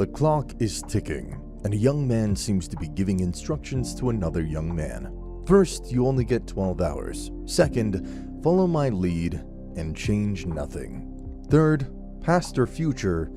The clock is ticking, and a young man seems to be giving instructions to another young man. First, you only get 12 hours. Second, follow my lead and change nothing. Third, past or future,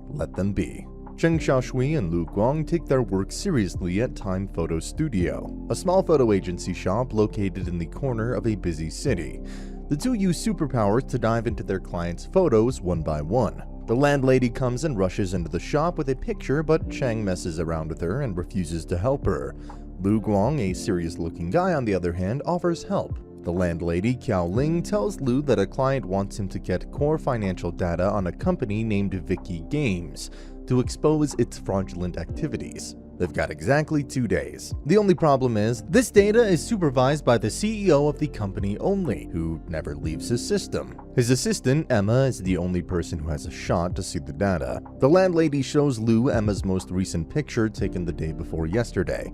let them be. Cheng Xiaoshi and Lu Guang take their work seriously at Time Photo Studio, a small photo agency shop located in the corner of a busy city. The two use superpowers to dive into their clients' photos one by one. The landlady comes and rushes into the shop with a picture, but Cheng messes around with her and refuses to help her. Lu Guang, a serious-looking guy on the other hand, offers help. The landlady, Kiao Ling, tells Lu that a client wants him to get core financial data on a company named Vicky Games to expose its fraudulent activities. They've got exactly 2 days. The only problem is, this data is supervised by the CEO of the company only, who never leaves his system. His assistant, Emma, is the only person who has a shot to see the data. The landlady shows Lu Emma's most recent picture taken the day before yesterday.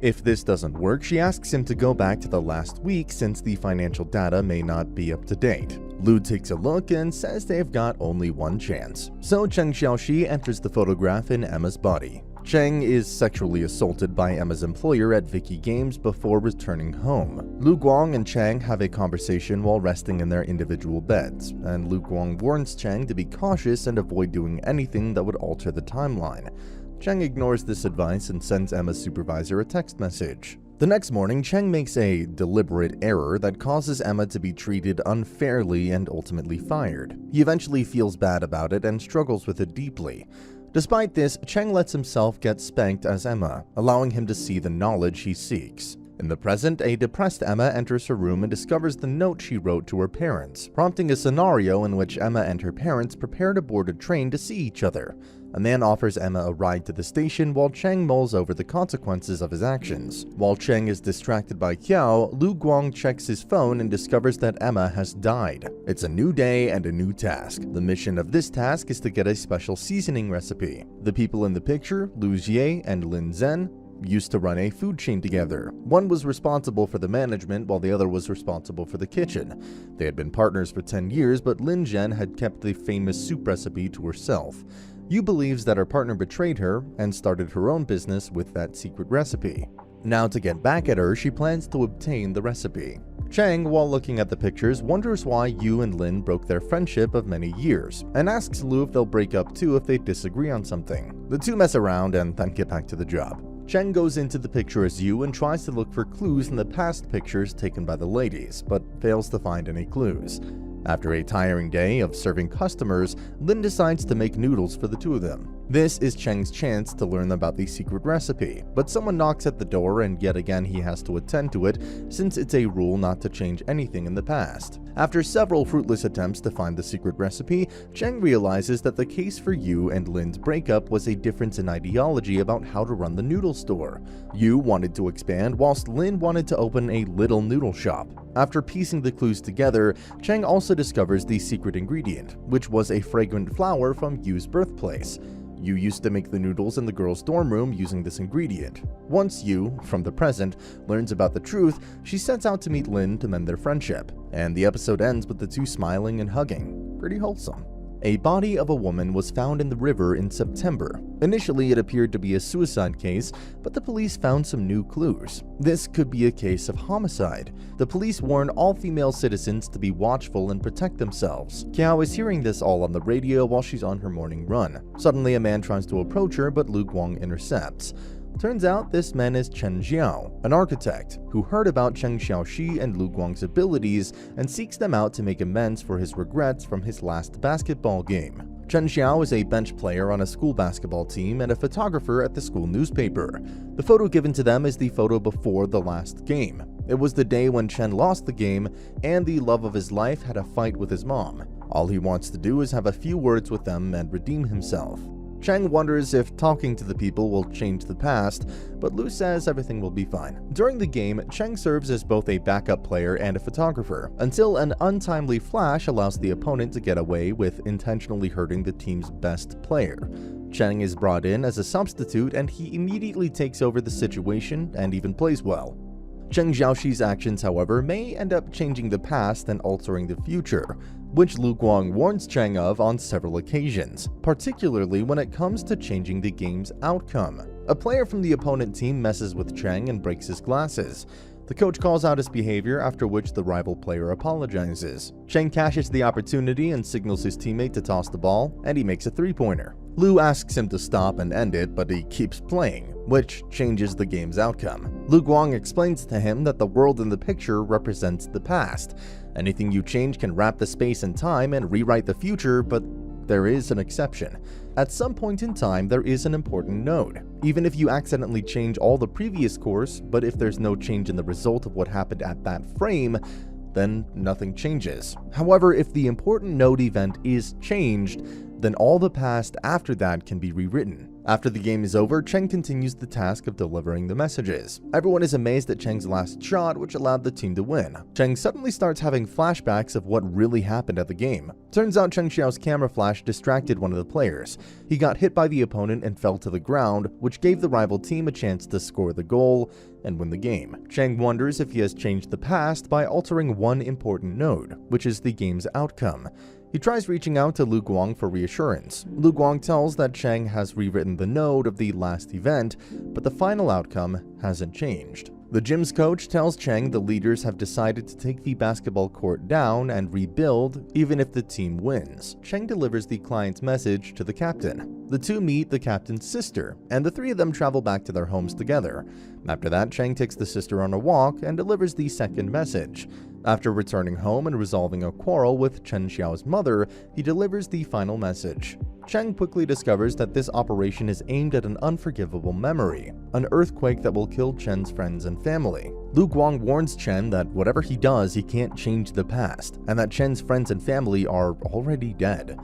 If this doesn't work, she asks him to go back to the last week since the financial data may not be up to date. Lu takes a look and says they've got only one chance. So Cheng Xiaoshi enters the photograph in Emma's body. Cheng is sexually assaulted by Emma's employer at Vicky Games before returning home. Lu Guang and Cheng have a conversation while resting in their individual beds, and Lu Guang warns Cheng to be cautious and avoid doing anything that would alter the timeline. Cheng ignores this advice and sends Emma's supervisor a text message. The next morning, Cheng makes a deliberate error that causes Emma to be treated unfairly and ultimately fired. He eventually feels bad about it and struggles with it deeply. Despite this, Cheng lets himself get spanked as Emma, allowing him to see the knowledge he seeks. In the present, a depressed Emma enters her room and discovers the note she wrote to her parents, prompting a scenario in which Emma and her parents prepare to board a train to see each other. A man offers Emma a ride to the station while Cheng mulls over the consequences of his actions. While Cheng is distracted by Kiao, Lu Guang checks his phone and discovers that Emma has died. It's a new day and a new task. The mission of this task is to get a special seasoning recipe. The people in the picture, Lu Jie and Lin Zhen, used to run a food chain together. One was responsible for the management while the other was responsible for the kitchen. They had been partners for 10 years, but Lin Zhen had kept the famous soup recipe to herself. Yu believes that her partner betrayed her and started her own business with that secret recipe. Now, to get back at her, she plans to obtain the recipe. Cheng, while looking at the pictures, wonders why Yu and Lin broke their friendship of many years, and asks Lu if they'll break up too if they disagree on something. The two mess around and then get back to the job. Cheng goes into the picture as Yu and tries to look for clues in the past pictures taken by the ladies, but fails to find any clues. After a tiring day of serving customers, Lin decides to make noodles for the two of them. This is Cheng's chance to learn about the secret recipe, but someone knocks at the door and yet again he has to attend to it since it's a rule not to change anything in the past. After several fruitless attempts to find the secret recipe, Cheng realizes that the case for Yu and Lin's breakup was a difference in ideology about how to run the noodle store. Yu wanted to expand whilst Lin wanted to open a little noodle shop. After piecing the clues together, Cheng also discovers the secret ingredient, which was a fragrant flower from Yu's birthplace. Yu used to make the noodles in the girls' dorm room using this ingredient. Once Yu, from the present, learns about the truth, she sets out to meet Lin to mend their friendship, and the episode ends with the two smiling and hugging. Pretty wholesome. A body of a woman was found in the river in September. Initially, it appeared to be a suicide case, but the police found some new clues. This could be a case of homicide. The police warn all female citizens to be watchful and protect themselves. Kiao is hearing this all on the radio while she's on her morning run. Suddenly, a man tries to approach her, but Lu Guang intercepts. Turns out this man is Chen Jiao, an architect, who heard about Cheng Xiaoshi and Lu Guang's abilities and seeks them out to make amends for his regrets from his last basketball game. Chen Xiao is a bench player on a school basketball team and a photographer at the school newspaper. The photo given to them is the photo before the last game. It was the day when Chen lost the game and the love of his life had a fight with his mom. All he wants to do is have a few words with them and redeem himself. Cheng wonders if talking to the people will change the past, but Lu says everything will be fine. During the game, Cheng serves as both a backup player and a photographer, until an untimely flash allows the opponent to get away with intentionally hurting the team's best player. Cheng is brought in as a substitute and he immediately takes over the situation and even plays well. Cheng Xiaoshi's actions, however, may end up changing the past and altering the future, which Lu Guang warns Cheng of on several occasions, particularly when it comes to changing the game's outcome. A player from the opponent team messes with Cheng and breaks his glasses. The coach calls out his behavior, after which the rival player apologizes. Cheng cashes the opportunity and signals his teammate to toss the ball, and he makes a three-pointer. Lu asks him to stop and end it, but he keeps playing, which changes the game's outcome. Lu Guang explains to him that the world in the picture represents the past. Anything you change can wrap the space and time and rewrite the future, but there is an exception. At some point in time, there is an important node. Even if you accidentally change all the previous course, but if there's no change in the result of what happened at that frame, then nothing changes. However, if the important node event is changed, then all the past after that can be rewritten. After the game is over, Cheng continues the task of delivering the messages. Everyone is amazed at Cheng's last shot, which allowed the team to win. Cheng suddenly starts having flashbacks of what really happened at the game. Turns out Cheng Xiao's camera flash distracted one of the players. He got hit by the opponent and fell to the ground, which gave the rival team a chance to score the goal and win the game. Cheng wonders if he has changed the past by altering one important node, which is the game's outcome. He tries reaching out to Lu Guang for reassurance. Lu Guang tells that Cheng has rewritten the node of the last event, but the final outcome hasn't changed. The gym's coach tells Cheng the leaders have decided to take the basketball court down and rebuild even if the team wins. Cheng delivers the client's message to the captain. The two meet the captain's sister, and the three of them travel back to their homes together. After that, Cheng takes the sister on a walk and delivers the second message. After returning home and resolving a quarrel with Cheng Xiao's mother, he delivers the final message. Cheng quickly discovers that this operation is aimed at an unforgivable memory, an earthquake that will kill Chen's friends and family. Lu Guang warns Chen that whatever he does, he can't change the past, and that Chen's friends and family are already dead.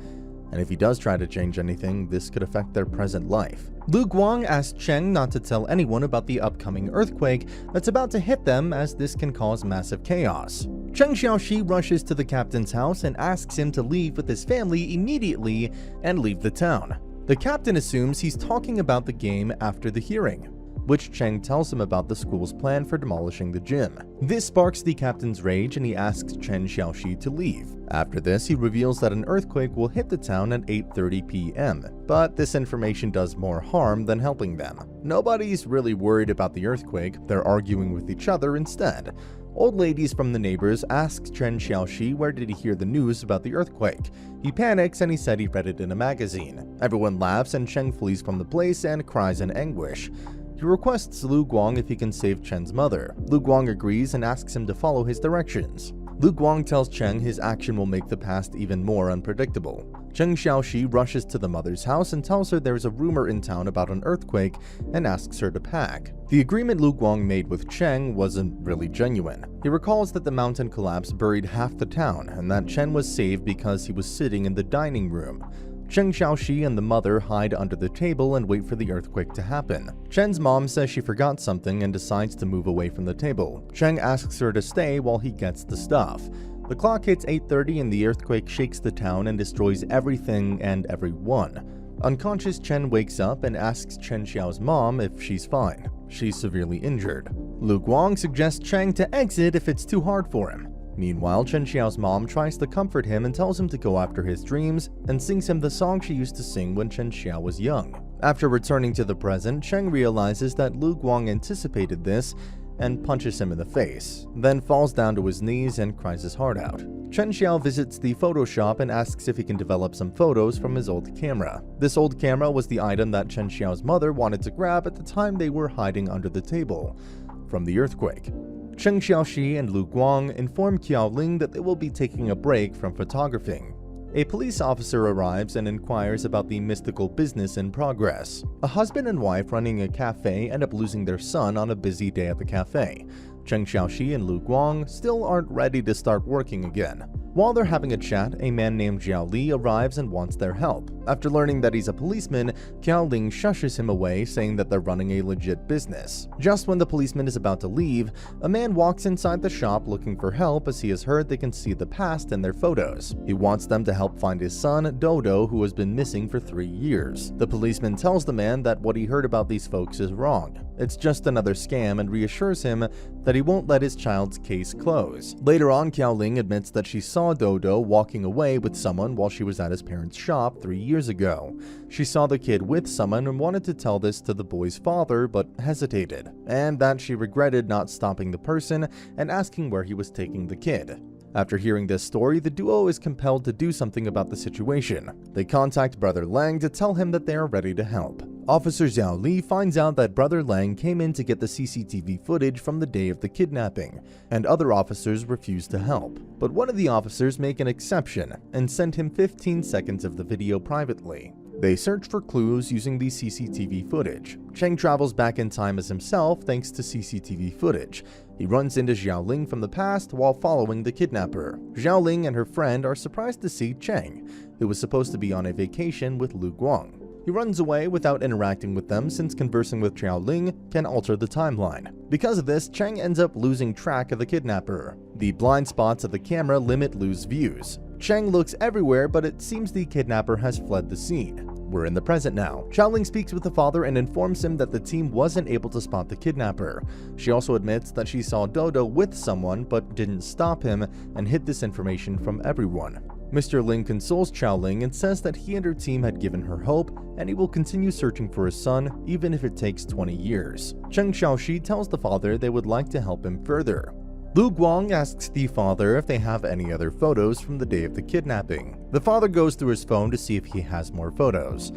And if he does try to change anything, this could affect their present life. Lu Guang asks Cheng not to tell anyone about the upcoming earthquake that's about to hit them, as this can cause massive chaos. Cheng Xiaoshi rushes to the captain's house and asks him to leave with his family immediately and leave the town. The captain assumes he's talking about the game after the hearing, which Cheng tells him about the school's plan for demolishing the gym. This sparks the captain's rage and he asks Cheng Xiaoshi to leave. After this, he reveals that an earthquake will hit the town at 8:30 p.m., but this information does more harm than helping them. Nobody's really worried about the earthquake, they're arguing with each other instead. Old ladies from the neighbors ask Cheng Xiaoshi where did he hear the news about the earthquake. He panics and he said he read it in a magazine. Everyone laughs and Cheng flees from the place and cries in anguish. He requests Lu Guang if he can save Chen's mother. Lu Guang agrees and asks him to follow his directions. Lu Guang tells Cheng his action will make the past even more unpredictable. Cheng Xiaoshi rushes to the mother's house and tells her there's a rumor in town about an earthquake and asks her to pack. The agreement Lu Guang made with Cheng wasn't really genuine. He recalls that the mountain collapse buried half the town and that Chen was saved because he was sitting in the dining room. Cheng Xiaoshi and the mother hide under the table and wait for the earthquake to happen. Chen's mom says she forgot something and decides to move away from the table. Cheng asks her to stay while he gets the stuff. The clock hits 8:30 and the earthquake shakes the town and destroys everything and everyone. Unconscious, Chen wakes up and asks Chen Xiao's mom if she's fine. She's severely injured. Lu Guang suggests Cheng to exit if it's too hard for him. Meanwhile, Chen Xiao's mom tries to comfort him and tells him to go after his dreams and sings him the song she used to sing when Chen Xiao was young. After returning to the present, Cheng realizes that Lu Guang anticipated this and punches him in the face, then falls down to his knees and cries his heart out. Chen Xiao visits the photo shop and asks if he can develop some photos from his old camera. This old camera was the item that Chen Xiao's mother wanted to grab at the time they were hiding under the table from the earthquake. Cheng Xiaoshi and Lu Guang inform Qiao Ling that they will be taking a break from photographing. A police officer arrives and inquires about the mystical business in progress. A husband and wife running a cafe end up losing their son on a busy day at the cafe. Cheng Xiaoshi and Lu Guang still aren't ready to start working again. While they're having a chat, a man named Jiao Li arrives and wants their help. After learning that he's a policeman, Qiao Ling shushes him away, saying that they're running a legit business. Just when the policeman is about to leave, a man walks inside the shop looking for help as he has heard they can see the past in their photos. He wants them to help find his son, Dodo, who has been missing for 3 years. The policeman tells the man that what he heard about these folks is wrong. it's just another scam, and reassures him that he won't let his child's case close. Later on, Xiaoling admits that she saw Dodo walking away with someone while she was at his parents' shop 3 years ago. She saw the kid with someone and wanted to tell this to the boy's father, but hesitated, and that she regretted not stopping the person and asking where he was taking the kid. After hearing this story, the duo is compelled to do something about the situation. They contact Brother Lang to tell him that they are ready to help. Officer Xiao Li finds out that Brother Lang came in to get the CCTV footage from the day of the kidnapping, and other officers refuse to help. But one of the officers make an exception and send him 15 seconds of the video privately. They search for clues using the CCTV footage. Cheng travels back in time as himself thanks to CCTV footage. He runs into Xiaoling from the past while following the kidnapper. Xiaoling and her friend are surprised to see Cheng, who was supposed to be on a vacation with Lu Guang. He runs away without interacting with them since conversing with Xiaoling can alter the timeline. Because of this, Cheng ends up losing track of the kidnapper. The blind spots of the camera limit Lu's views. Cheng looks everywhere, but it seems the kidnapper has fled the scene. We're in the present now. Xiaoling speaks with the father and informs him that the team wasn't able to spot the kidnapper. She also admits that she saw Dodo with someone but didn't stop him and hid this information from everyone. Mr. Ling consoles Xiaoling and says that he and her team had given her hope and he will continue searching for his son even if it takes 20 years. Cheng Xiaoshi tells the father they would like to help him further. Lu Guang asks the father if they have any other photos from the day of the kidnapping. The father goes through his phone to see if he has more photos.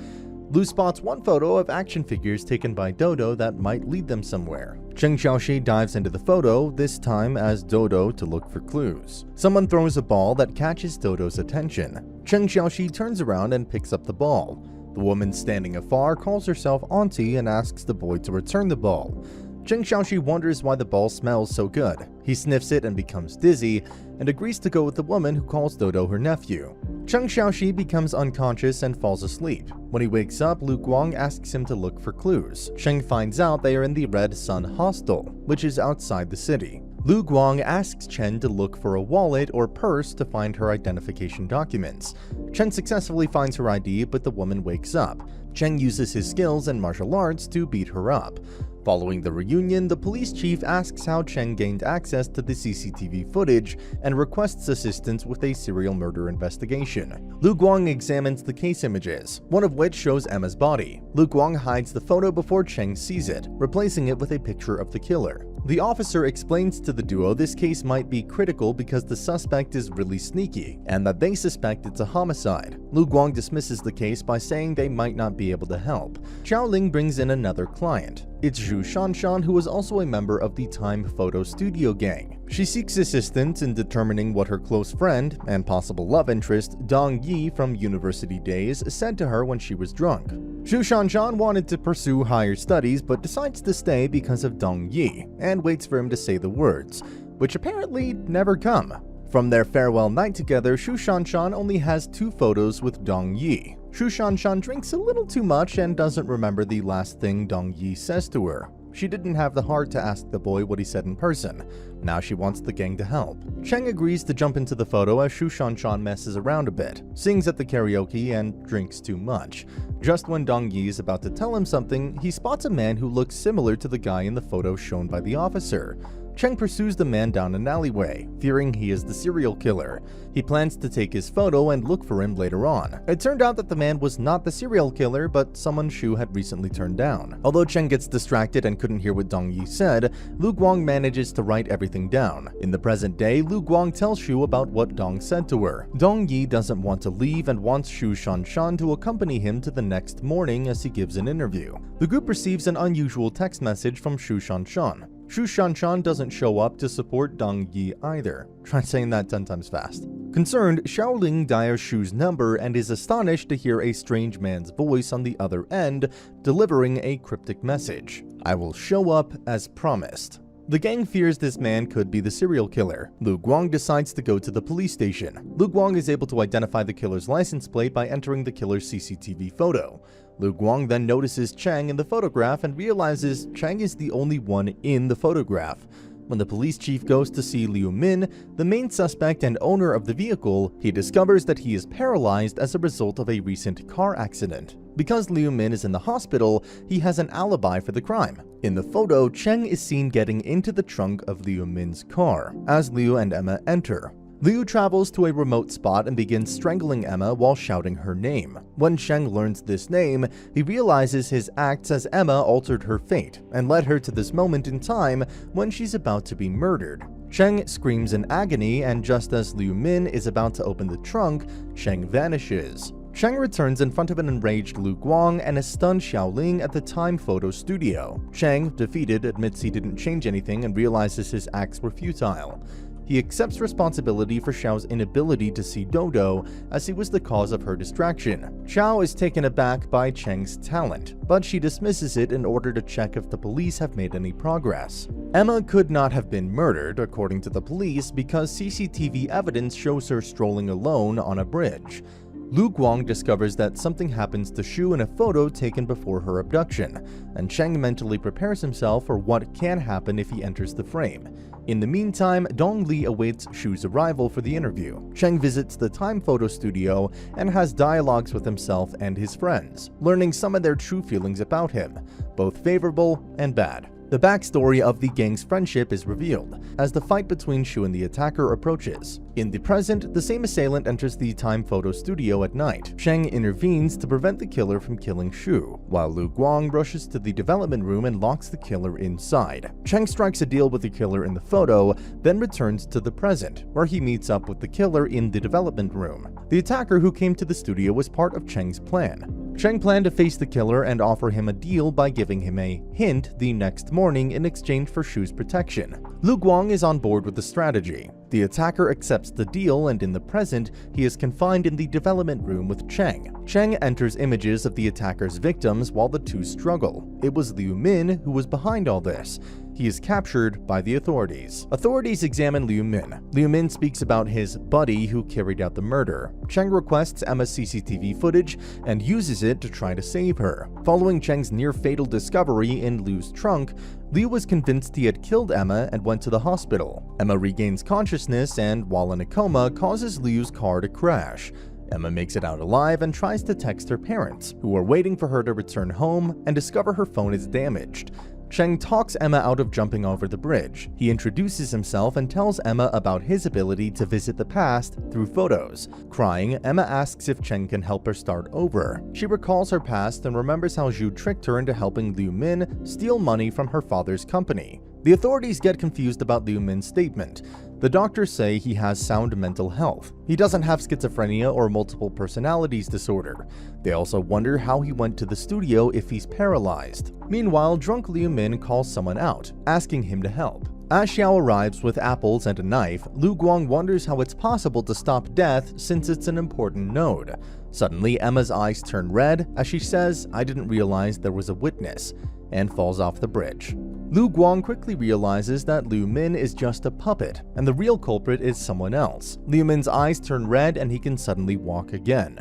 Lu spots one photo of action figures taken by Dodo that might lead them somewhere. Cheng Xiaoshi dives into the photo, this time as Dodo, to look for clues. Someone throws a ball that catches Dodo's attention. Cheng Xiaoshi turns around and picks up the ball. The woman standing afar calls herself Auntie and asks the boy to return the ball. Cheng Xiaoshi wonders why the ball smells so good. He sniffs it and becomes dizzy, and agrees to go with the woman who calls Dodo her nephew. Cheng Xiaoshi becomes unconscious and falls asleep. When he wakes up, Lu Guang asks him to look for clues. Cheng finds out they are in the Red Sun Hostel, which is outside the city. Lu Guang asks Chen to look for a wallet or purse to find her identification documents. Chen successfully finds her ID, but the woman wakes up. Cheng uses his skills in martial arts to beat her up. Following the reunion, the police chief asks how Cheng gained access to the CCTV footage and requests assistance with a serial murder investigation. Lu Guang examines the case images, one of which shows Emma's body. Lu Guang hides the photo before Cheng sees it, replacing it with a picture of the killer. The officer explains to the duo this case might be critical because the suspect is really sneaky, and that they suspect it's a homicide. Lu Guang dismisses the case by saying they might not be able to help. Xiaoling brings in another client. It's Zhu Shanshan, who is also a member of the Time Photo Studio gang. She seeks assistance in determining what her close friend and possible love interest, Dong Yi from university days, said to her when she was drunk. Zhu Shanshan wanted to pursue higher studies but decides to stay because of Dong Yi, and waits for him to say the words, which apparently never come. From their farewell night together, Zhu Shanshan only has 2 photos with Dong Yi. Zhu Shanshan drinks a little too much and doesn't remember the last thing Dong Yi says to her. She didn't have the heart to ask the boy what he said in person. Now she wants the gang to help. Cheng agrees to jump into the photo as Zhu Shanshan messes around a bit, sings at the karaoke, and drinks too much. Just when Dong Yi is about to tell him something, he spots a man who looks similar to the guy in the photo shown by the officer. Cheng pursues the man down an alleyway, fearing he is the serial killer. He plans to take his photo and look for him later on. It turned out that the man was not the serial killer, but someone Shu had recently turned down. Although Cheng gets distracted and couldn't hear what Dong Yi said, Lu Guang manages to write everything down. In the present day, Lu Guang tells Shu about what Dong said to her. Dong Yi doesn't want to leave and wants Zhu Shanshan to accompany him to the next morning as he gives an interview. The group receives an unusual text message from Zhu Shanshan. Zhu Shanshan doesn't show up to support Dong Yi either. Try saying that 10 times fast. Concerned, Xiaoling dials Shu's number and is astonished to hear a strange man's voice on the other end, delivering a cryptic message. "I will show up as promised." The gang fears this man could be the serial killer. Lu Guang decides to go to the police station. Lu Guang is able to identify the killer's license plate by entering the killer's CCTV photo. Lu Guang then notices Cheng in the photograph and realizes Cheng is the only one in the photograph. When the police chief goes to see Liu Min, the main suspect and owner of the vehicle, he discovers that he is paralyzed as a result of a recent car accident. Because Liu Min is in the hospital, he has an alibi for the crime. In the photo, Cheng is seen getting into the trunk of Liu Min's car as Liu and Emma enter. Liu travels to a remote spot and begins strangling Emma while shouting her name. When Cheng learns this name, he realizes his acts as Emma altered her fate and led her to this moment in time when she's about to be murdered. Cheng screams in agony, and just as Liu Min is about to open the trunk, Cheng vanishes. Cheng returns in front of an enraged Lu Guang and a stunned Xiaoling at the Time Photo studio. Cheng, defeated, admits he didn't change anything and realizes his acts were futile. He accepts responsibility for Xiao's inability to see Dodo, as he was the cause of her distraction. Xiao is taken aback by Cheng's talent, but she dismisses it in order to check if the police have made any progress. Emma could not have been murdered, according to the police, because CCTV evidence shows her strolling alone on a bridge. Lu Guang discovers that something happens to Xu in a photo taken before her abduction, and Cheng mentally prepares himself for what can happen if he enters the frame. In the meantime, Dong Li awaits Xu's arrival for the interview. Cheng visits the Time Photo studio and has dialogues with himself and his friends, learning some of their true feelings about him, both favorable and bad. The backstory of the gang's friendship is revealed as the fight between Xu and the attacker approaches. In the present, the same assailant enters the Time Photo studio at night. Cheng intervenes to prevent the killer from killing Xu, while Lu Guang rushes to the development room and locks the killer inside. Cheng strikes a deal with the killer in the photo, then returns to the present, where he meets up with the killer in the development room. The attacker who came to the studio was part of Cheng's plan. Cheng planned to face the killer and offer him a deal by giving him a hint the next morning in exchange for Xu's protection. Lu Guang is on board with the strategy. The attacker accepts the deal, and in the present, he is confined in the development room with Cheng. Cheng enters images of the attacker's victims while the two struggle. It was Liu Min who was behind all this. He is captured by the authorities. Authorities examine Liu Min. Liu Min speaks about his buddy who carried out the murder. Cheng requests Emma's CCTV footage and uses it to try to save her. Following Cheng's near-fatal discovery in Liu's trunk, Liu was convinced he had killed Emma and went to the hospital. Emma regains consciousness and, while in a coma, causes Liu's car to crash. Emma makes it out alive and tries to text her parents, who are waiting for her to return home, and discover her phone is damaged. Cheng talks Emma out of jumping over the bridge. He introduces himself and tells Emma about his ability to visit the past through photos. Crying, Emma asks if Cheng can help her start over. She recalls her past and remembers how Xu tricked her into helping Liu Min steal money from her father's company. The authorities get confused about Liu Min's statement. The doctors say he has sound mental health. He doesn't have schizophrenia or multiple personalities disorder. They also wonder how he went to the studio if he's paralyzed. Meanwhile, drunk Liu Min calls someone out, asking him to help. As Xiao arrives with apples and a knife, Lu Guang wonders how it's possible to stop death since it's an important node. Suddenly, Emma's eyes turn red as she says, "I didn't realize there was a witness," and falls off the bridge. Lu Guang quickly realizes that Liu Min is just a puppet, and the real culprit is someone else. Liu Min's eyes turn red and he can suddenly walk again.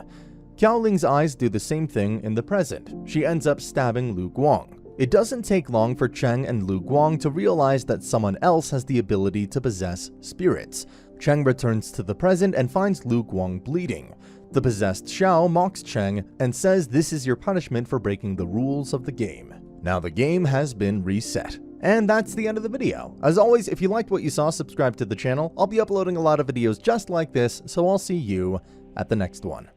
Xiaoling's eyes do the same thing in the present. She ends up stabbing Lu Guang. It doesn't take long for Cheng and Lu Guang to realize that someone else has the ability to possess spirits. Cheng returns to the present and finds Lu Guang bleeding. The possessed Xiao mocks Cheng and says this is your punishment for breaking the rules of the game. Now the game has been reset. And that's the end of the video. As always, if you liked what you saw, subscribe to the channel. I'll be uploading a lot of videos just like this, so I'll see you at the next one.